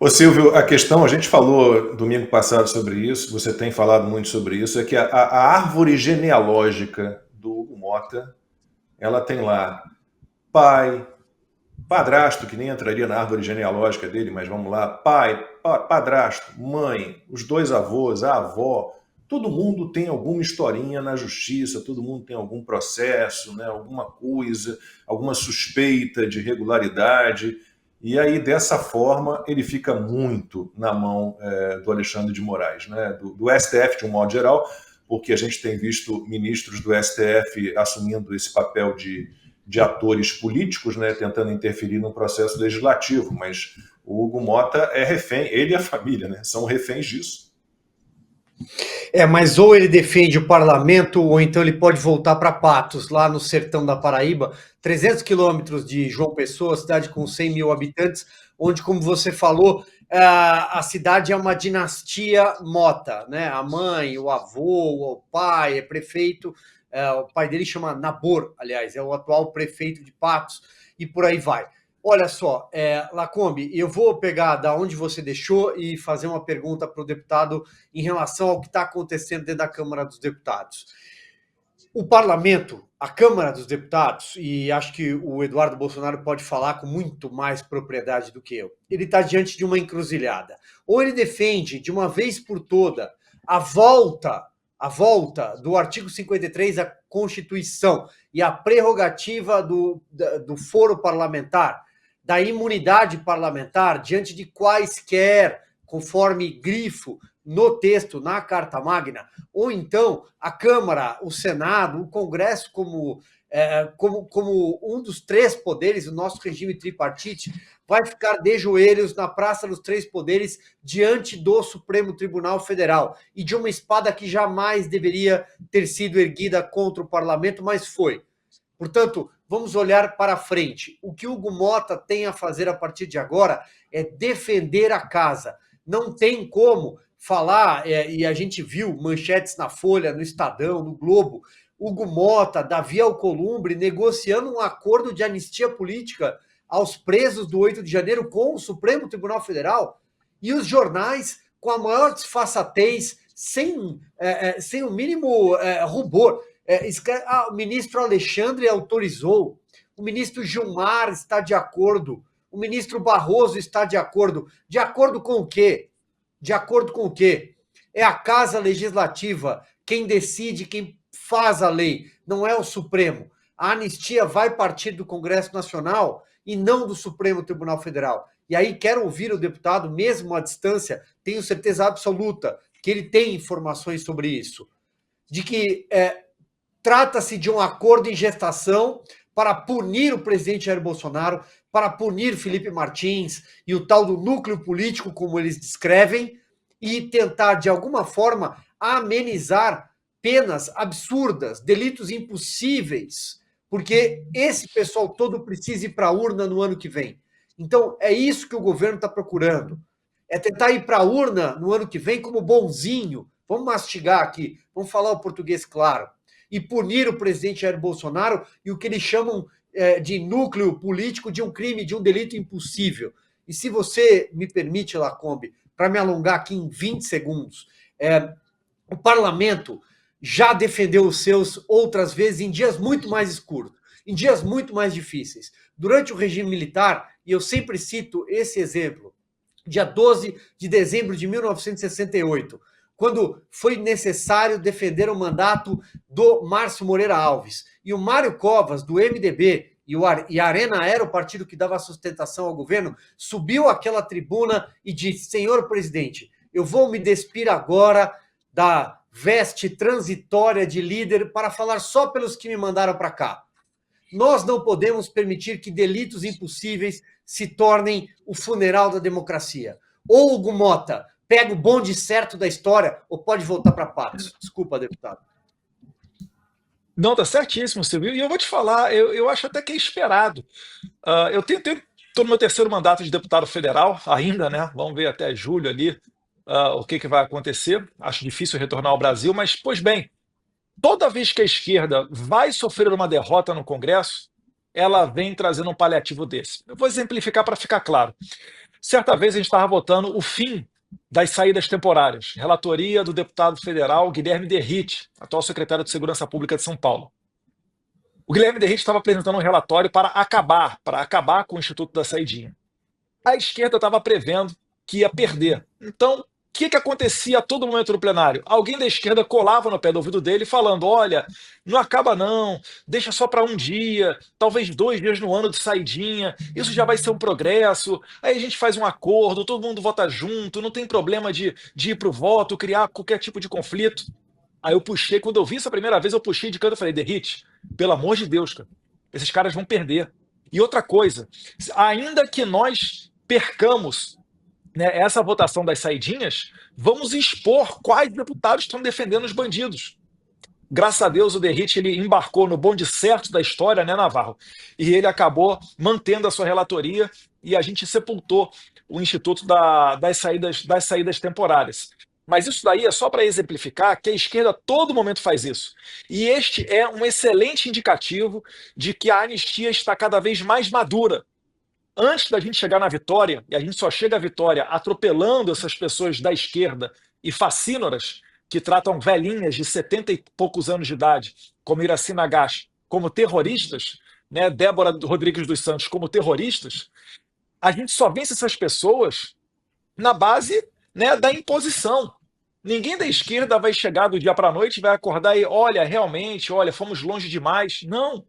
Ô Silvio, a questão, a gente falou domingo passado sobre isso, você tem falado muito sobre isso, é que a árvore genealógica do Hugo Mota, ela tem lá pai, padrasto, que nem entraria na árvore genealógica dele, mas vamos lá, pai, padrasto, mãe, os dois avós, a avó, todo mundo tem alguma historinha na justiça, todo mundo tem algum processo, né, alguma coisa, alguma suspeita de irregularidade. E aí, dessa forma, ele fica muito na mão do Alexandre de Moraes, né, do STF de um modo geral, porque a gente tem visto ministros do STF assumindo esse papel de atores políticos, né, tentando interferir no processo legislativo, mas o Hugo Mota é refém, ele e a família, né, são reféns disso. Mas ou ele defende o parlamento, ou então ele pode voltar para Patos, lá no sertão da Paraíba, 300 quilômetros de João Pessoa, cidade com 100 mil habitantes, onde, como você falou, a cidade é uma dinastia Mota, né? A mãe, o avô, o pai é prefeito, o pai dele chama Nabor, aliás, é o atual prefeito de Patos, e por aí vai. Olha só, Lacombe, eu vou pegar da onde você deixou e fazer uma pergunta para o deputado em relação ao que está acontecendo dentro da Câmara dos Deputados. O parlamento, a Câmara dos Deputados, e acho que o Eduardo Bolsonaro pode falar com muito mais propriedade do que eu, ele está diante de uma encruzilhada. Ou ele defende, de uma vez por toda, a volta do artigo 53 da Constituição e a prerrogativa do foro parlamentar, da imunidade parlamentar, diante de quaisquer, conforme grifo no texto, na Carta Magna, ou então a Câmara, o Senado, o Congresso como um dos três poderes do nosso regime tripartite, vai ficar de joelhos na Praça dos Três Poderes diante do Supremo Tribunal Federal e de uma espada que jamais deveria ter sido erguida contra o parlamento, mas foi. Portanto, vamos olhar para frente. O que Hugo Mota tem a fazer a partir de agora é defender a casa. Não tem como falar, e a gente viu manchetes na Folha, no Estadão, no Globo, Hugo Mota, Davi Alcolumbre negociando um acordo de anistia política aos presos do 8 de janeiro com o Supremo Tribunal Federal, e os jornais com a maior desfaçatez, sem o mínimo rubor. O ministro Alexandre autorizou, o ministro Gilmar está de acordo, o ministro Barroso está de acordo. De acordo com o quê? De acordo com o quê? É a Casa Legislativa quem decide, quem faz a lei, não é o Supremo. A anistia vai partir do Congresso Nacional e não do Supremo Tribunal Federal. E aí quero ouvir o deputado, mesmo à distância, tenho certeza absoluta que ele tem informações sobre isso, de que trata-se de um acordo em gestação para punir o presidente Jair Bolsonaro, para punir Felipe Martins e o tal do núcleo político, como eles descrevem, e tentar, de alguma forma, amenizar penas absurdas, delitos impossíveis, porque esse pessoal todo precisa ir para a urna no ano que vem. Então, é isso que o governo está procurando. É tentar ir para a urna no ano que vem como bonzinho. Vamos mastigar aqui, vamos falar o português claro. E punir o presidente Jair Bolsonaro e o que eles chamam de núcleo político de um crime, de um delito impossível. E se você me permite, Lacombe, para me alongar aqui em 20 segundos, o parlamento já defendeu os seus outras vezes em dias muito mais escuros, em dias muito mais difíceis. Durante o regime militar, e eu sempre cito esse exemplo, dia 12 de dezembro de 1968, quando foi necessário defender o mandato do Márcio Moreira Alves. E o Mário Covas, do MDB, e a Arena era o partido que dava sustentação ao governo, subiu àquela tribuna e disse: senhor presidente, eu vou me despir agora da veste transitória de líder para falar só pelos que me mandaram para cá. Nós não podemos permitir que delitos impossíveis se tornem o funeral da democracia. Ou Hugo Mota pega o bonde certo da história ou pode voltar para Patos. Desculpa, deputado. Não, tá certíssimo, Silvio. E eu vou te falar, eu acho até que é esperado. Eu estou no meu terceiro mandato de deputado federal ainda, né? Vamos ver até julho ali o que vai acontecer. Acho difícil retornar ao Brasil, mas, pois bem, toda vez que a esquerda vai sofrer uma derrota no Congresso, ela vem trazendo um paliativo desse. Eu vou exemplificar para ficar claro. Certa vez a gente estava votando o fim das saídas temporárias, relatoria do deputado federal Guilherme Derrite, atual secretário de Segurança Pública de São Paulo. O Guilherme Derrite estava apresentando um relatório para acabar com o Instituto da Saidinha. A esquerda estava prevendo que ia perder. Então, o que acontecia a todo momento no plenário? Alguém da esquerda colava no pé do ouvido dele falando, olha, não acaba não, deixa só para um dia, talvez 2 dias no ano de saidinha, isso já vai ser um progresso, aí a gente faz um acordo, todo mundo vota junto, não tem problema de ir para o voto, criar qualquer tipo de conflito. Aí eu puxei, quando eu vi isso a primeira vez, eu puxei de canto e falei, Derrite, pelo amor de Deus, cara, esses caras vão perder. E outra coisa, ainda que nós percamos, né, essa votação das saidinhas, vamos expor quais deputados estão defendendo os bandidos. Graças a Deus o Derrite ele embarcou no bonde certo da história, né, Navarro? E ele acabou mantendo a sua relatoria e a gente sepultou o Instituto das saídas temporárias. Mas isso daí é só para exemplificar que a esquerda a todo momento faz isso. E este é um excelente indicativo de que a anistia está cada vez mais madura. Antes da gente chegar na vitória, e a gente só chega à vitória atropelando essas pessoas da esquerda e facínoras, que tratam velhinhas de 70 e poucos anos de idade, como Iraci Nagashi, como terroristas, né, Débora Rodrigues dos Santos como terroristas, a gente só vence essas pessoas na base, né, da imposição. Ninguém da esquerda vai chegar do dia para a noite e vai acordar e, olha, realmente, olha, fomos longe demais. Não.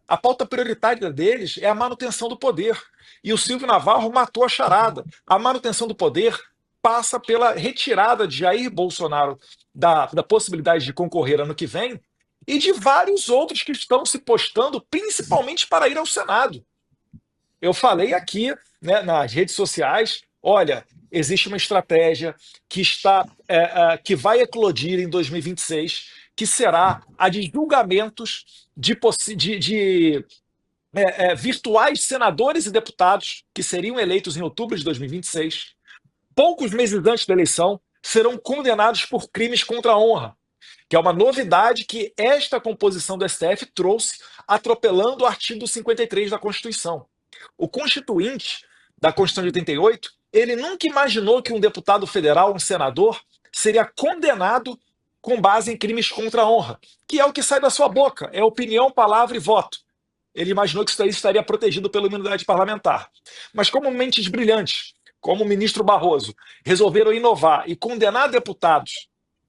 A pauta prioritária deles é a manutenção do poder. E o Silvio Navarro matou a charada. A manutenção do poder passa pela retirada de Jair Bolsonaro da possibilidade de concorrer ano que vem e de vários outros que estão se postando, principalmente para ir ao Senado. Eu falei aqui, né, nas redes sociais, olha, existe uma estratégia que vai eclodir em 2026, que será a de julgamentos de virtuais senadores e deputados que seriam eleitos em outubro de 2026, poucos meses antes da eleição, serão condenados por crimes contra a honra, que é uma novidade que esta composição do STF trouxe, atropelando o artigo 53 da Constituição. O constituinte da Constituição de 88, ele nunca imaginou que um deputado federal, um senador, seria condenado com base em crimes contra a honra, que é o que sai da sua boca, é opinião, palavra e voto. Ele imaginou que isso daí estaria protegido pela imunidade parlamentar. Mas como mentes brilhantes, como o ministro Barroso, resolveram inovar e condenar deputados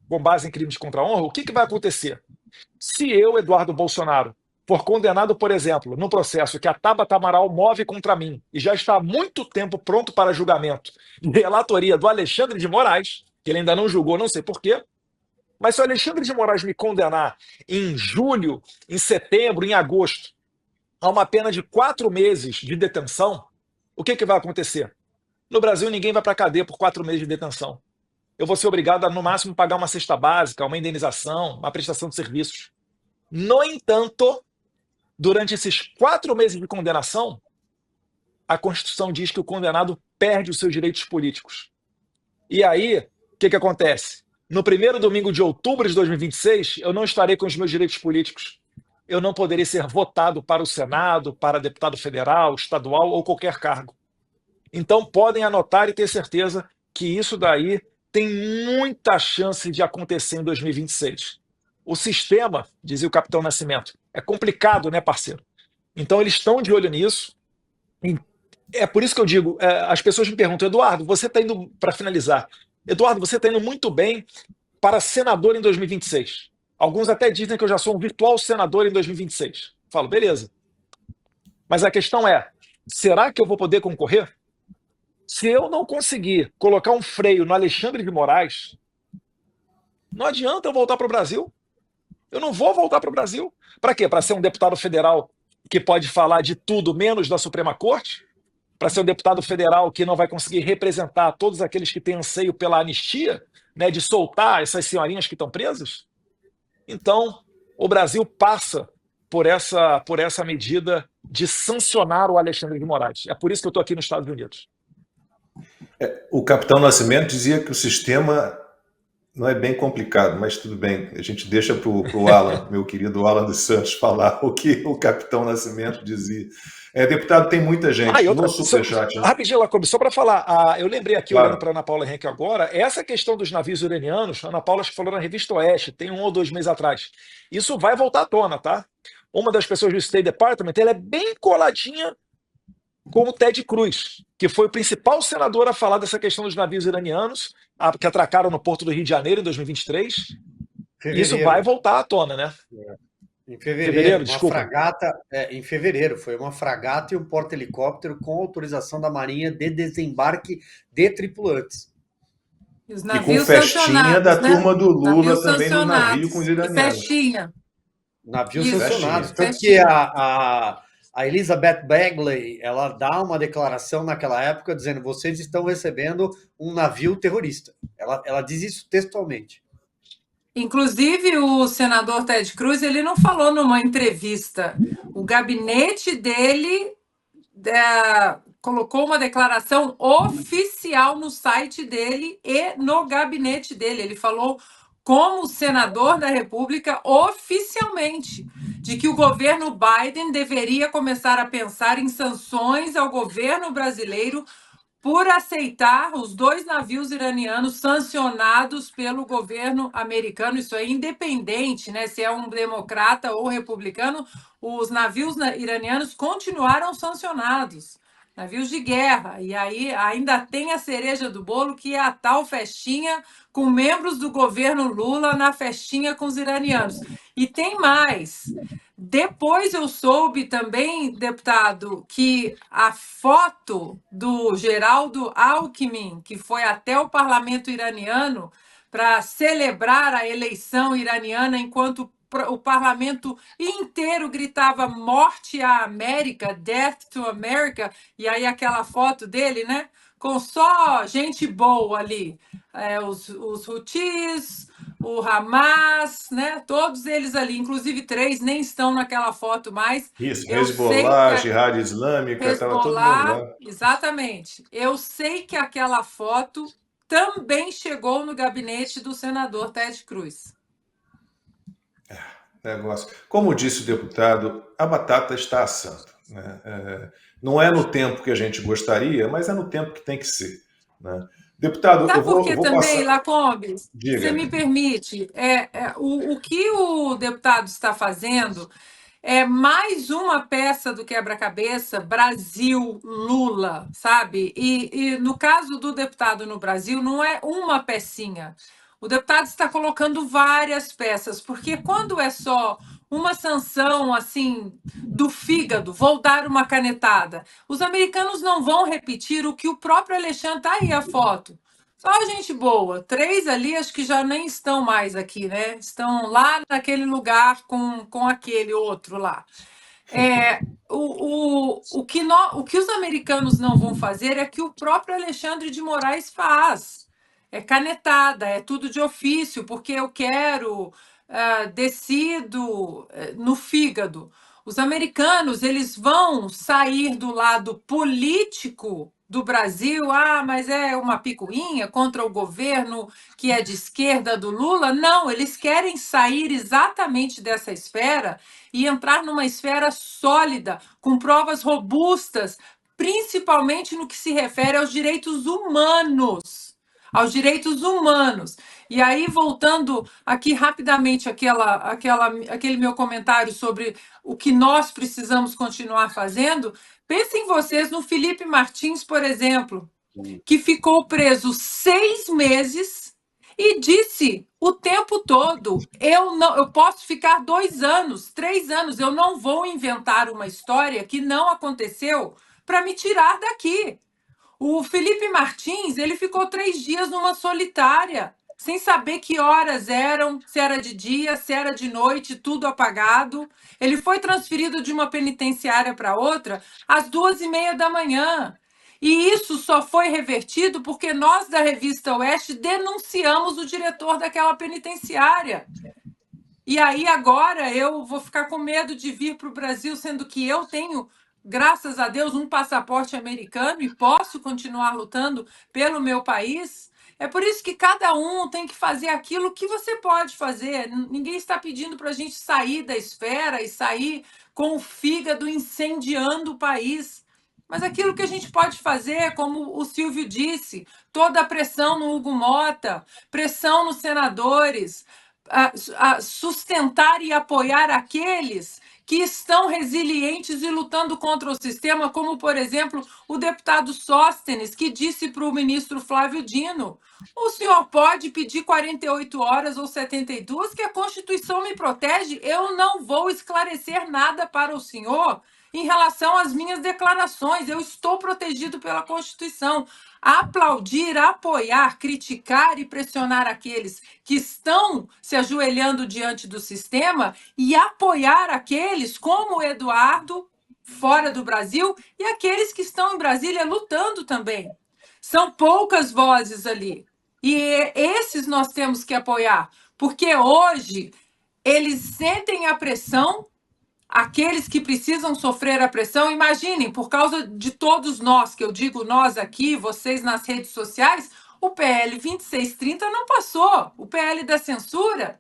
com base em crimes contra a honra, o que vai acontecer? Se eu, Eduardo Bolsonaro, for condenado, por exemplo, num processo que a Tabata Amaral move contra mim e já está há muito tempo pronto para julgamento, de relatoria do Alexandre de Moraes, que ele ainda não julgou, não sei porquê, mas se o Alexandre de Moraes me condenar em julho, em setembro, em agosto, a uma pena de 4 meses de detenção, o que vai acontecer? No Brasil, ninguém vai para a cadeia por 4 meses de detenção. Eu vou ser obrigado a, no máximo, pagar uma cesta básica, uma indenização, uma prestação de serviços. No entanto, durante esses 4 meses de condenação, a Constituição diz que o condenado perde os seus direitos políticos. E aí, o que acontece? No primeiro domingo de outubro de 2026, eu não estarei com os meus direitos políticos. Eu não poderei ser votado para o Senado, para deputado federal, estadual ou qualquer cargo. Então podem anotar e ter certeza que isso daí tem muita chance de acontecer em 2026. O sistema, dizia o capitão Nascimento, é complicado, né, parceiro? Então eles estão de olho nisso. É por isso que eu digo, as pessoas me perguntam, Eduardo, você está indo, para finalizar, Eduardo, você está indo muito bem para senador em 2026. Alguns até dizem que eu já sou um virtual senador em 2026. Falo, beleza. Mas a questão é, será que eu vou poder concorrer? Se eu não conseguir colocar um freio no Alexandre de Moraes, não adianta eu voltar para o Brasil. Eu não vou voltar para o Brasil. Para quê? Para ser um deputado federal que pode falar de tudo menos da Suprema Corte? Para ser um deputado federal que não vai conseguir representar todos aqueles que têm anseio pela anistia, né, de soltar essas senhorinhas que estão presas? Então, o Brasil passa por essa medida de sancionar o Alexandre de Moraes. É por isso que eu estou aqui nos Estados Unidos. O capitão Nascimento dizia que o sistema não é bem complicado, mas tudo bem. A gente deixa para o Alan, meu querido Alan dos Santos, falar o que o Capitão Nascimento dizia. Deputado, tem muita Ah, e gente no outra, Superchat, né? rapidinho, Lacombe, só para falar, eu lembrei aqui, olhando Claro. para Ana Paula Henrique agora, essa questão dos navios iranianos, a Ana Paula acho que falou na Revista Oeste, tem 1 ou 2 meses atrás. Isso vai voltar à tona, tá? Uma das pessoas do State Department, ela é bem coladinha com o Ted Cruz, que foi o principal senador a falar dessa questão dos navios iranianos, que atracaram no Porto do Rio de Janeiro em 2023. Isso vai voltar à tona, né? Em fevereiro, Fevereiro, uma desculpa. fragata, em fevereiro, foi uma fragata e um porta-helicóptero com autorização da Marinha de desembarque de tripulantes. E os E com navios festinha sancionados, da né? turma do Lula Navios também no navio com os sancionados. E iranianos. festinha. Navios Isso, sancionados. festinha. Tanto que a Elizabeth Bagley, ela dá uma declaração naquela época dizendo: vocês estão recebendo um navio terrorista. Ela diz isso textualmente. Inclusive, o senador Ted Cruz, ele não falou numa entrevista. O gabinete dele colocou uma declaração oficial no site dele e no gabinete dele. Ele falou como senador da República oficialmente de que o governo Biden deveria começar a pensar em sanções ao governo brasileiro por aceitar os 2 navios iranianos sancionados pelo governo americano. Isso é independente, né? Se é um democrata ou republicano, os navios iranianos continuaram sancionados, navios de guerra. E aí ainda tem a cereja do bolo, que é a tal festinha com membros do governo Lula na festinha com os iranianos. E tem mais. Depois eu soube também, deputado, que a foto do Geraldo Alckmin, que foi até o parlamento iraniano para celebrar a eleição iraniana, enquanto o parlamento inteiro gritava morte à América, death to America, e aí aquela foto dele, né? Com só gente boa ali. Os Houthis, o Hamas, né? Todos eles ali, inclusive 3 nem estão naquela foto mais. Isso, Eu sei Hezbollah, que Jihad Islâmica, estava todo mundo Hezbollah, lá. exatamente. Eu sei que aquela foto também chegou no gabinete do senador Ted Cruz. Negócio. Como disse o deputado, a batata está assando. Né? Não é no tempo que a gente gostaria, mas é no tempo que tem que ser. Né? Deputado, Sabe eu por que vou também, passar. Lacombe? Diga. Você me permite? O que o deputado está fazendo é mais uma peça do quebra-cabeça Brasil-Lula, sabe? E no caso do deputado no Brasil, não é uma pecinha. O deputado está colocando várias peças, porque quando é só uma sanção assim do fígado, vou dar uma canetada, os americanos não vão repetir o que o próprio Alexandre está aí a foto. Só gente boa. 3 ali, acho que já nem estão mais aqui, né? Estão lá naquele lugar com aquele outro lá. O que os americanos não vão fazer é que o próprio Alexandre de Moraes faz. É canetada, é tudo de ofício, porque eu quero, decido no fígado. Os americanos, eles vão sair do lado político do Brasil, mas é uma picuinha contra o governo que é de esquerda do Lula. Não, eles querem sair exatamente dessa esfera e entrar numa esfera sólida, com provas robustas, principalmente no que se refere aos direitos humanos. Aos direitos humanos. E aí, voltando aqui rapidamente aquele meu comentário sobre o que nós precisamos continuar fazendo, pensem vocês no Felipe Martins, por exemplo, que ficou preso 6 meses e disse o tempo todo: eu posso ficar 2 anos, 3 anos, eu não vou inventar uma história que não aconteceu para me tirar daqui. O Felipe Martins, ele ficou 3 dias numa solitária, sem saber que horas eram, se era de dia, se era de noite, tudo apagado. Ele foi transferido de uma penitenciária para outra às 2h30 da manhã. E isso só foi revertido porque nós, da Revista Oeste, denunciamos o diretor daquela penitenciária. E aí agora eu vou ficar com medo de vir para o Brasil, sendo que eu tenho graças a Deus, um passaporte americano e posso continuar lutando pelo meu país. É por isso que cada um tem que fazer aquilo que você pode fazer. Ninguém está pedindo para a gente sair da esfera e sair com o fígado incendiando o país. Mas aquilo que a gente pode fazer, como o Silvio disse, toda a pressão no Hugo Mota, pressão nos senadores, sustentar e apoiar aqueles que estão resilientes e lutando contra o sistema, como, por exemplo, o deputado Sóstenes, que disse para o ministro Flávio Dino: o senhor pode pedir 48 horas ou 72, que a Constituição me protege, eu não vou esclarecer nada para o senhor em relação às minhas declarações, eu estou protegido pela Constituição. Aplaudir, apoiar, criticar e pressionar aqueles que estão se ajoelhando diante do sistema e apoiar aqueles como o Eduardo, fora do Brasil, e aqueles que estão em Brasília lutando também. São poucas vozes ali. E esses nós temos que apoiar, porque hoje eles sentem a pressão. Aqueles que precisam sofrer a pressão, imaginem, por causa de todos nós, que eu digo nós aqui, vocês nas redes sociais, o PL 2630 não passou, o PL da censura.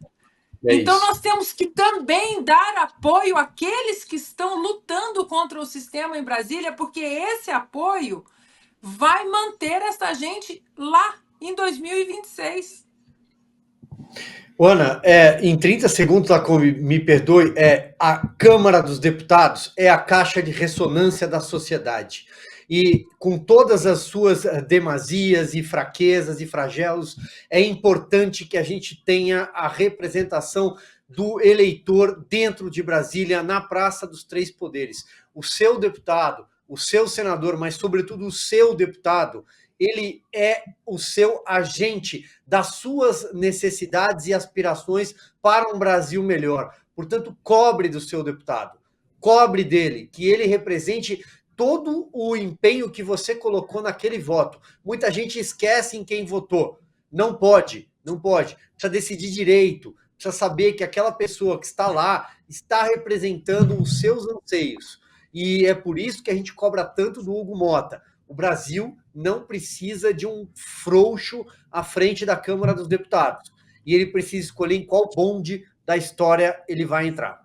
Então, nós temos que também dar apoio àqueles que estão lutando contra o sistema em Brasília, porque esse apoio vai manter essa gente lá em 2026. Ana, em 30 segundos, me perdoe, a Câmara dos Deputados é a caixa de ressonância da sociedade. E com todas as suas demasias e fraquezas e flagelos, é importante que a gente tenha a representação do eleitor dentro de Brasília, na Praça dos Três Poderes. O seu deputado, o seu senador, mas sobretudo o seu deputado, ele é o seu agente das suas necessidades e aspirações para um Brasil melhor. Portanto, cobre do seu deputado, cobre dele, que ele represente todo o empenho que você colocou naquele voto. Muita gente esquece em quem votou. Não pode. Precisa decidir direito, precisa saber que aquela pessoa que está lá está representando os seus anseios. E é por isso que a gente cobra tanto do Hugo Mota. O Brasil não precisa de um frouxo à frente da Câmara dos Deputados. E ele precisa escolher em qual bonde da história ele vai entrar.